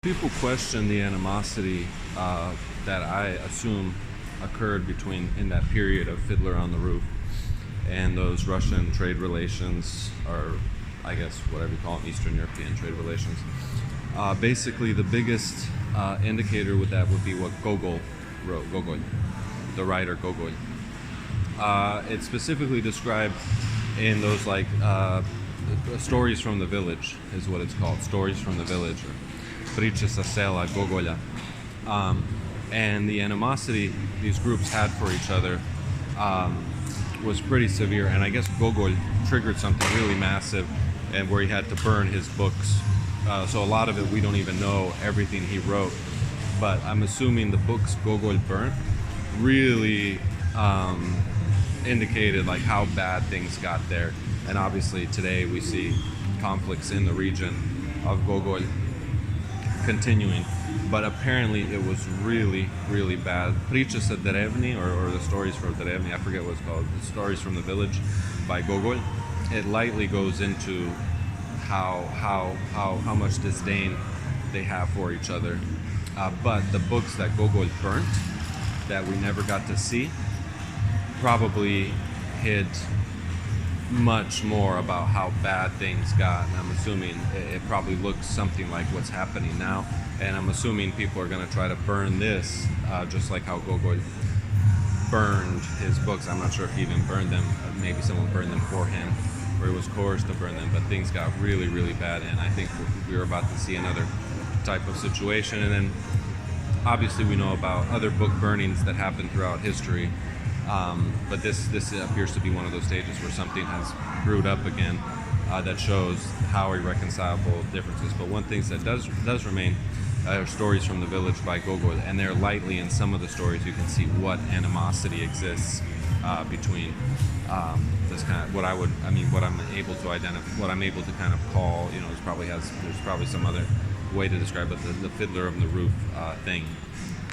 People question the animosity that I assume occurred between in that period of Fiddler on the Roof and those Russian trade relations, or I guess whatever you call them, Eastern European trade relations. Basically, the biggest indicator with that would be what Gogol wrote. Gogol, the writer Gogol. It's specifically described in those stories from the village, is what it's called. Stories from the village, or Priče sa sela Gogoля. And the animosity these groups had for each other was pretty severe. And I guess Gogol triggered something really massive, and where he had to burn his books. So a lot of it we don't even know everything he wrote, but I'm assuming the books Gogol burnt really indicated like how bad things got there. And obviously today we see conflicts in the region of Gogol continuing, but apparently it was really, really bad. Priče sa derevni, or the stories from derevni, I forget what it's called, the stories from the village by Gogol. It lightly goes into how much disdain they have for each other. But the books that Gogol burnt, that we never got to see, probably hid much more about how bad things got. And I'm assuming it probably looks something like what's happening now. And I'm assuming people are going to try to burn this, just like how Gogol burned his books. I'm not sure if he even burned them. Maybe someone burned them for him, or he was coerced to burn them. But things got really, really bad. And I think we're about to see another type of situation. And then obviously we know about other book burnings that happened throughout history. But this appears to be one of those stages where something has brewed up again that shows how irreconcilable differences. But one thing that does remain are stories from the village by Gogol, and they're lightly in some of the stories you can see what animosity exists between this kind of what I'm able to identify, what I'm able to kind of call, there's probably some other way to describe it, the Fiddler of the Roof thing.